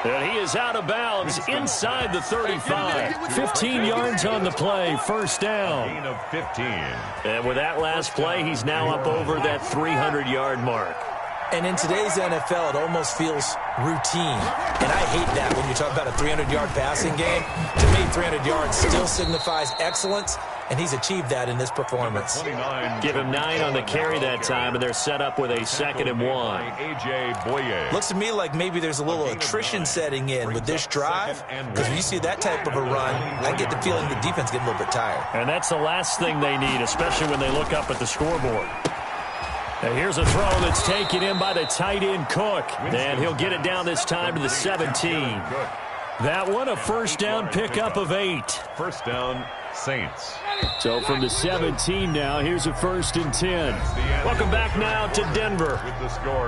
And he is out of bounds inside the 35. 15 yards on the play, first down. Gain of 15. And with that last play, he's now up over that 300-yard mark. And in today's NFL, it almost feels routine. And I hate that when you talk about a 300-yard passing game. To me, 300 yards still signifies excellence, and he's achieved that in this performance. Give him 9 on the carry that time, and they're set up with a 2nd and 1. A.J. Boye. Looks to me like maybe there's a little attrition setting in with this drive, because when you see that type of a run, I get the feeling the defense getting a little bit tired. And that's the last thing they need, especially when they look up at the scoreboard. And here's a throw that's taken in by the tight end Cook. And he'll get it down this time to the 17. That one, a first down pickup of 8. First down, Saints. So from the 17 now, here's a 1st and 10. Welcome back now to Denver.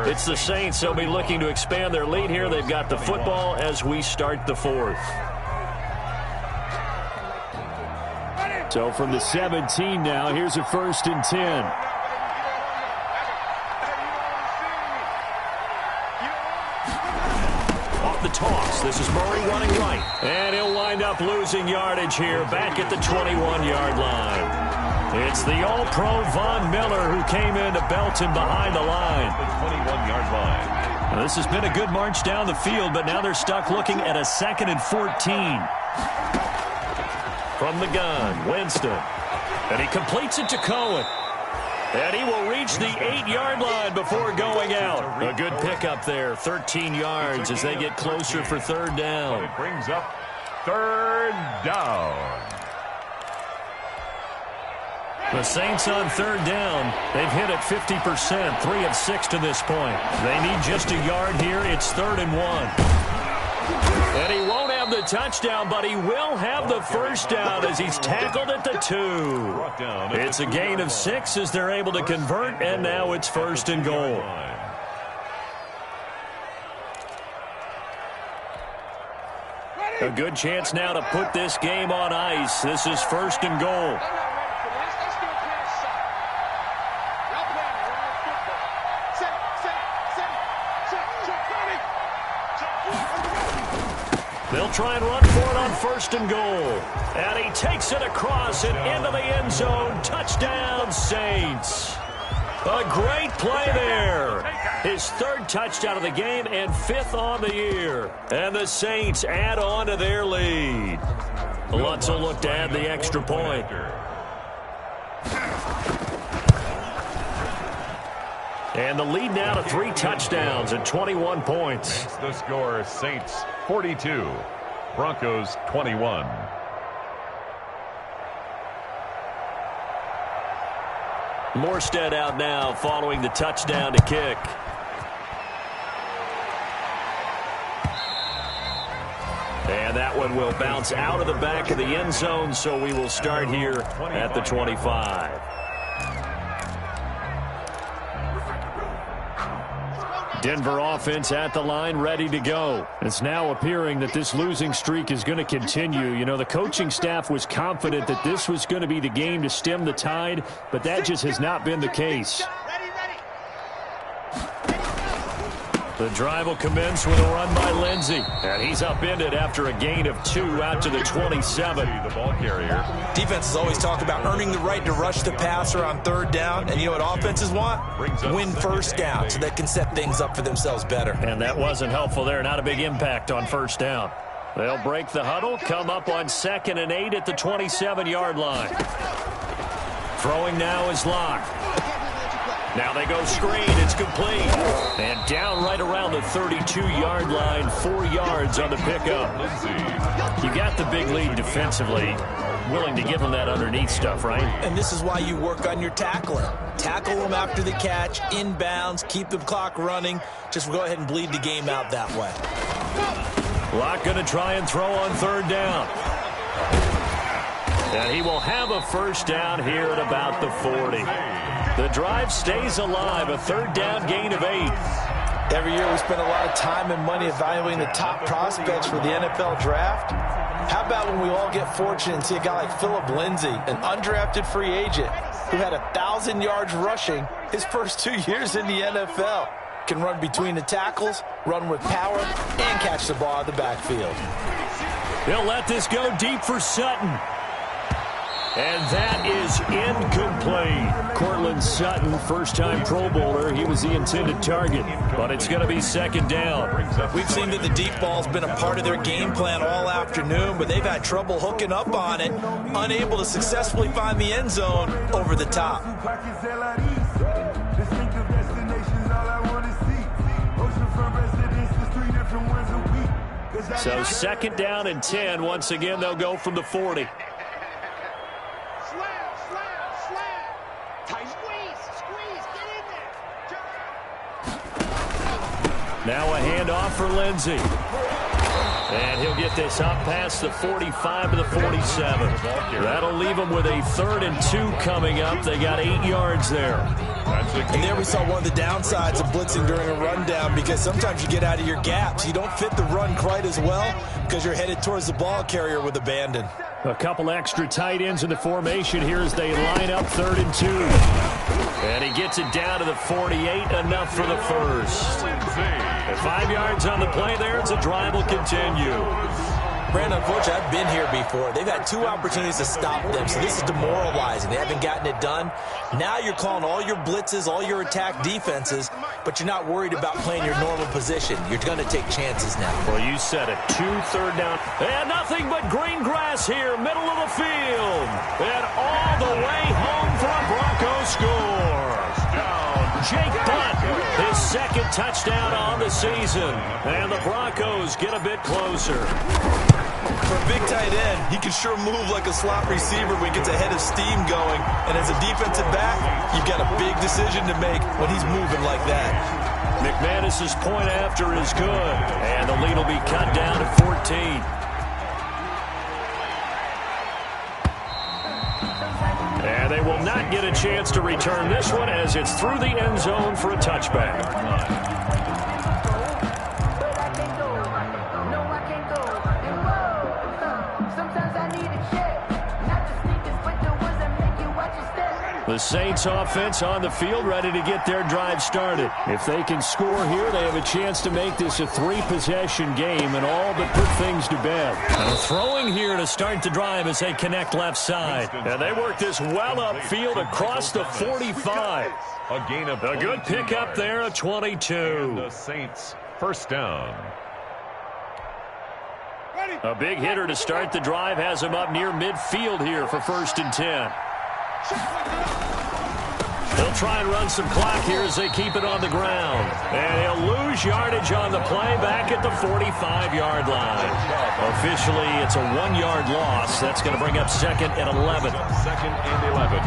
It's the Saints. They'll be looking to expand their lead here. They've got the football as we start the 4th. So from the 17 now, here's a 1st and 10. The toss. This is Murray running right. And he'll wind up losing yardage here back at the 21-yard line. It's the All-Pro Von Miller who came in to belt him behind the line. The 21-yard line. Now, this has been a good march down the field, but now they're stuck looking at a 2nd and 14. From the gun, Winston. And he completes it to Cohen. And he will reach the 8-yard line before going out. A good pickup there, 13 yards as they get closer for 3rd down. It brings up 3rd down. The Saints on 3rd down. They've hit it 50%, 3 of 6 to this point. They need just a yard here. It's 3rd and 1. And he won't have the touchdown, but he will have the first down as he's tackled at the 2. It's a gain of 6 as they're able to convert, and now it's 1st and goal. A good chance now to put this game on ice. This is 1st and goal. They'll try and run for it on 1st and goal. And he takes it across and into the end zone. Touchdown, Saints. A great play there. His 3rd touchdown of the game and 5th on the year. And the Saints add on to their lead. Lutz will look to add the extra point. And the lead now to 3 touchdowns and 21 points. The score, Saints 42, Broncos 21. Morstead out now following the touchdown to kick. And that one will bounce out of the back of the end zone, so we will start here at the 25. Denver offense at the line, ready to go. It's now appearing that this losing streak is going to continue. You know, the coaching staff was confident that this was going to be the game to stem the tide, but that just has not been the case. The drive will commence with a run by Lindsey. And he's upended after a gain of 2 out to the 27. The ball carrier. Defenses always talk about earning the right to rush the passer on third down. And you know what offenses want? Win first down so they can set things up for themselves better. And that wasn't helpful there. Not a big impact on first down. They'll break the huddle, come up on 2nd and 8 at the 27-yard line. Throwing now is Locke. Now they go screen. It's complete. And down right around the 32-yard line, 4 yards on the pickup. You got the big lead defensively. Willing to give them that underneath stuff, right? And this is why you work on your tackling. Tackle them after the catch, inbounds, keep the clock running. Just go ahead and bleed the game out that way. Locke going to try and throw on third down. And he will have a first down here at about the 40. The drive stays alive, a third down gain of 8. Every year we spend a lot of time and money evaluating the top prospects for the NFL draft. How about when we all get fortunate and see a guy like Phillip Lindsay, an undrafted free agent who had 1,000 yards rushing his first 2 years in the NFL. Can run between the tackles, run with power, and catch the ball out of the backfield. They'll let this go deep for Sutton. And that is incomplete. Cortland Sutton, first-time Pro Bowler. He was the intended target, but it's going to be 2nd down. We've seen that the deep ball's been a part of their game plan all afternoon, but they've had trouble hooking up on it, unable to successfully find the end zone over the top. So 2nd down and 10. Once again, they'll go from the 40. Now a handoff for Lindsey. And he'll get this up past the 45 to the 47. That'll leave them with a 3rd and 2 coming up. They got 8 yards there. And there we saw one of the downsides of blitzing during a rundown, because sometimes you get out of your gaps. You don't fit the run quite as well because you're headed towards the ball carrier with abandon. A couple extra tight ends in the formation here as they line up 3rd and 2. And he gets it down to the 48, enough for the first. And 5 yards on the play there as the drive will continue. Brandon, unfortunately, I've been here before. They've had 2 opportunities to stop them, so this is demoralizing. They haven't gotten it done. Now you're calling all your blitzes, all your attack defenses, but you're not worried about playing your normal position. You're going to take chances now. Well, you said it. 2 third down. And nothing but green grass here, middle of the field. And all the way home for a Broncos score. Jake Butt, his 2nd touchdown on the season. And the Broncos get a bit closer. For a big tight end, he can sure move like a slot receiver when he gets a head of steam going. And as a defensive back, you've got a big decision to make when he's moving like that. McManus's point after is good. And the lead will be cut down to 14. And they will not get a chance to return this one as it's through the end zone for a touchback. The Saints offense on the field, ready to get their drive started. If they can score here, they have a chance to make this a 3-possession game and all but put things to bed. And throwing here to start the drive as they connect left side. And they work this well upfield across the 45. A gain of a good pickup there, a 22. The Saints first down. A big hitter to start the drive has him up near midfield here for 1st and 10. They'll try and run some clock here as they keep it on the ground. And he'll lose yardage on the play back at the 45-yard line. Officially, it's a 1-yard loss. That's going to bring up 2nd and 11. 2nd and 11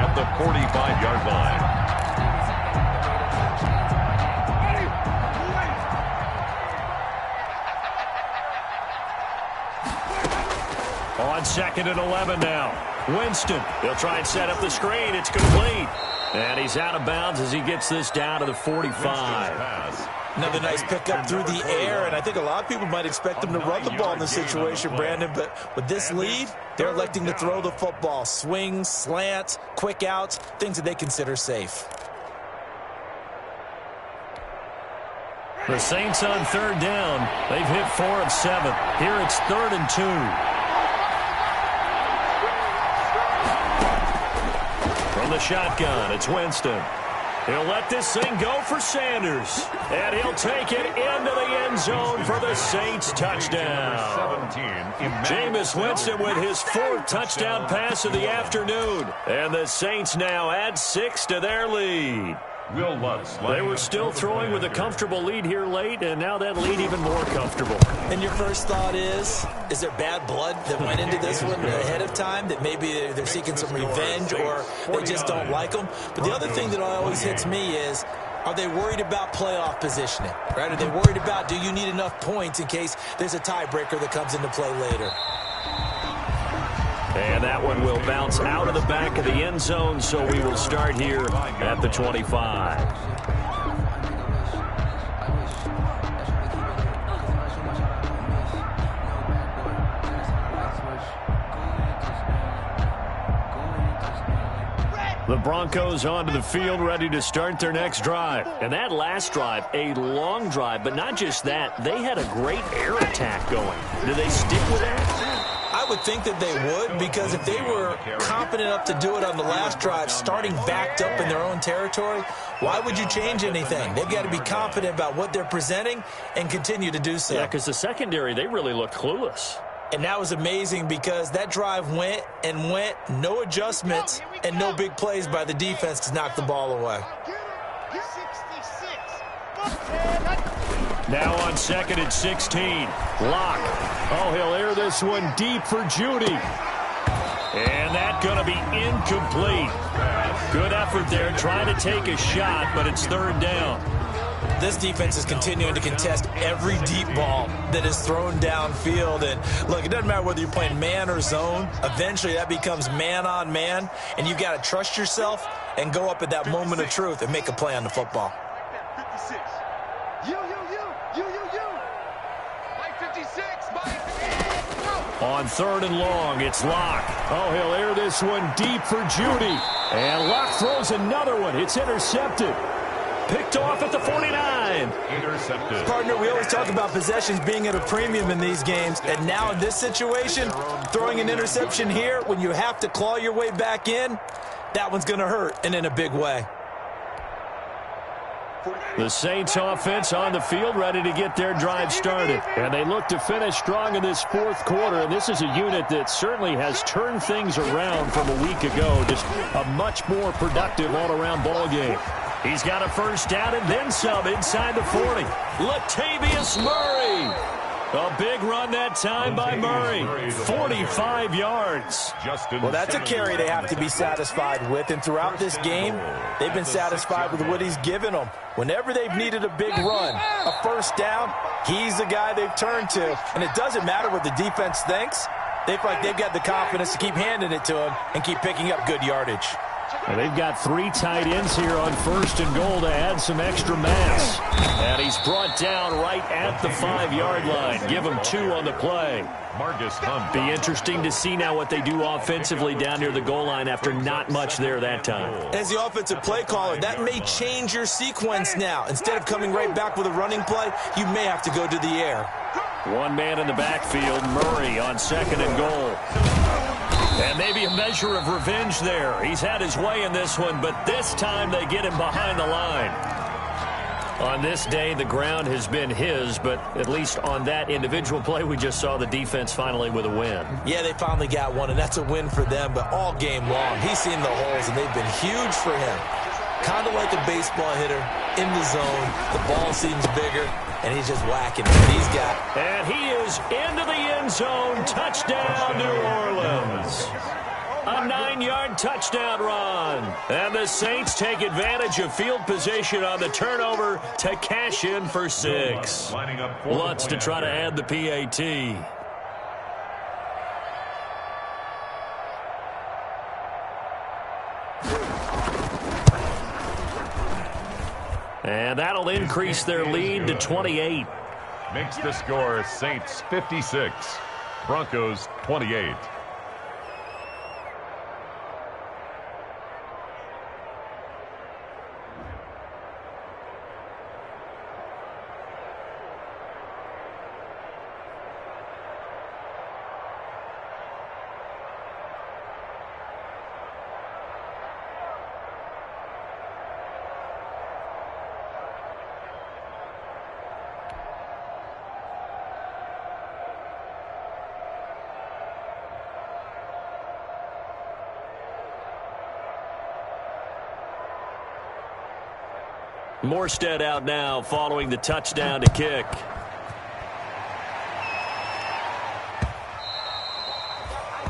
at the 45-yard line. On 2nd and 11 now. Winston, they'll try and set up the screen. It's complete. And he's out of bounds as he gets this down to the 45. Another nice pickup through the air, and I think a lot of people might expect him to run the ball in this situation, Brandon, but with this lead, they're electing to throw the football. Swings, slants, quick outs, things that they consider safe. The Saints on third down. They've hit 4 of 7. Here it's 3rd and 2. From the shotgun, it's Winston. He'll let this thing go for Sanders. And he'll take it into the end zone for the Saints touchdown. Jameis Winston with his 4th touchdown pass of the afternoon. And the Saints now add 6 to their lead. They were still throwing with a comfortable lead here late, and now that lead even more comfortable. And your first thought is there bad blood that went into this one ahead of time, that maybe they're seeking some revenge or they just don't like them? But the other thing that always hits me is, are they worried about playoff positioning? Right? Are they worried about, do you need enough points in case there's a tiebreaker that comes into play later? And that one will bounce out of the back of the end zone, so we will start here at the 25. The Broncos onto the field, ready to start their next drive. And that last drive, a long drive, but not just that, they had a great air attack going. Do they stick with that? I would think that they would, because if they were confident enough to do it on the last drive, starting backed up in their own territory, why would you change anything? They've got to be confident about what they're presenting and continue to do so. Yeah, because the secondary, they really looked clueless. And that was amazing because that drive went and went, no adjustments and no big plays by the defense to knock the ball away. Now on 2nd and 16. Lock. Oh, he'll air this one deep for Judy. And that's going to be incomplete. Good effort there trying to take a shot, but it's 3rd down. This defense is continuing to contest every deep ball that is thrown downfield. And look, it doesn't matter whether you're playing man or zone. Eventually that becomes man on man, and you've got to trust yourself and go up at that moment of truth and make a play on the football. On 3rd and long, it's Locke. Oh, he'll air this one deep for Judy. And Locke throws another one. It's intercepted. Picked off at the 49. Intercepted. Partner, we always talk about possessions being at a premium in these games. And now in this situation, throwing an interception here when you have to claw your way back in, that one's going to hurt, and in a big way. The Saints offense on the field, ready to get their drive started. And they look to finish strong in this 4th quarter. And this is a unit that certainly has turned things around from a week ago. Just a much more productive all-around ball game. He's got a 1st down and then some inside the 40. Latavius Murray. A big run that time by Murray. 45 yards. Well, that's a carry they have to be satisfied with. And throughout this game, they've been satisfied with what he's given them. Whenever they've needed a big run, a 1st down, he's the guy they've turned to. And it doesn't matter what the defense thinks. They feel like they've got the confidence to keep handing it to him and keep picking up good yardage. And they've got 3 tight ends here on 1st and goal to add some extra mass. And he's brought down right at the 5-yard line. Give him 2 on the play. Be interesting to see now what they do offensively down near the goal line after not much there that time. As the offensive play caller, that may change your sequence now. Instead of coming right back with a running play, you may have to go to the air. 1 man in the backfield, Murray on 2nd and goal. And maybe a measure of revenge there. He's had his way in this one, but this time they get him behind the line. On this day, the ground has been his, but at least on that individual play, we just saw the defense finally with a win. Yeah, they finally got one, and that's a win for them, but all game long, he's seen the holes, and they've been huge for him. Kind of like a baseball hitter in the zone. The ball seems bigger, and he's just whacking it. He's got. And he is into the end zone. Touchdown, New Orleans. A 9-yard touchdown run. And the Saints take advantage of field position on the turnover to cash in for 6. Lutz to try to add the PAT. And that'll increase their lead to 28. Makes the score Saints 56, Broncos 28. Morstead out now following the touchdown to kick.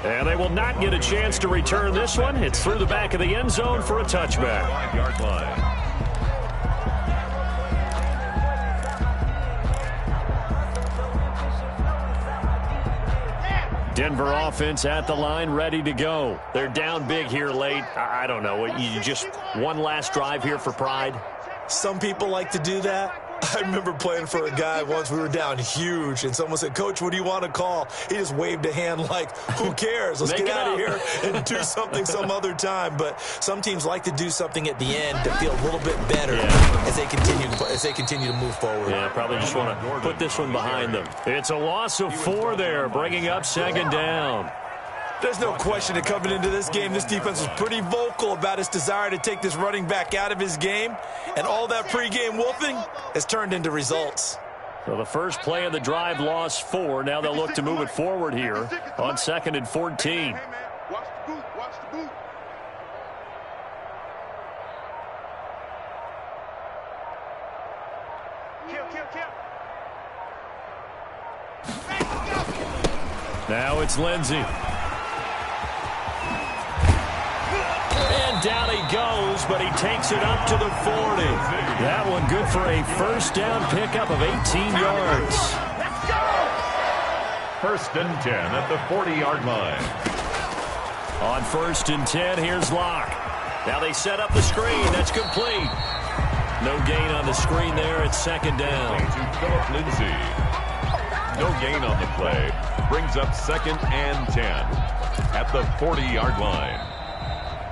And they will not get a chance to return this one. It's through the back of the end zone for a touchback. 5-yard line. Denver offense at the line, ready to go. They're down big here late. I don't know. You just one last drive here for pride? Some people like to do that. I remember playing for a guy once. We were down huge, and someone said, "Coach, what do you want to call?" He just waved a hand like, who cares? Let's get out of here and do something some other time. But some teams like to do something at the end to feel a little bit better as they continue to move forward. Yeah, probably just want to put this one behind them. It's a loss of 4 there, bringing up second down. There's no question that coming into this game, this defense was pretty vocal about its desire to take this running back out of his game. And all that pregame wolfing has turned into results. So the first play of the drive lost 4. Now they'll look to move it forward here on 2nd and 14. Watch the boot. Watch the boot. Now it's Lindsey. And down he goes, but he takes it up to the 40. That one good for a first down pickup of 18 yards. First and 10 at the 40-yard line. On 1st and 10, here's Locke. Now they set up the screen. That's complete. No gain on the screen there. It's second down. To Philip Lindsay. No gain on the play. Brings up 2nd and 10 at the 40-yard line.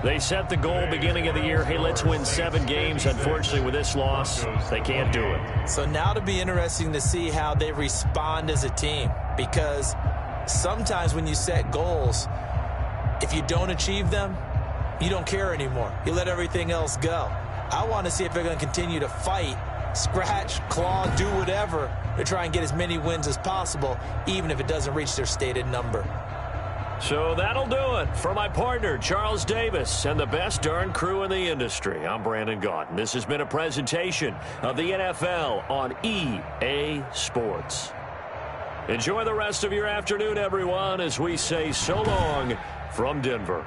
They set the goal beginning of the year. Hey, let's win 7 games. Unfortunately, with this loss, they can't do it. So now it'll be interesting to see how they respond as a team. Because sometimes when you set goals, if you don't achieve them, you don't care anymore. You let everything else go. I want to see if they're going to continue to fight, scratch, claw, do whatever to try and get as many wins as possible, even if it doesn't reach their stated number. So that'll do it. For my partner, Charles Davis, and the best darn crew in the industry, I'm Brandon Gaudin. This has been a presentation of the NFL on EA Sports. Enjoy the rest of your afternoon, everyone, as we say so long from Denver.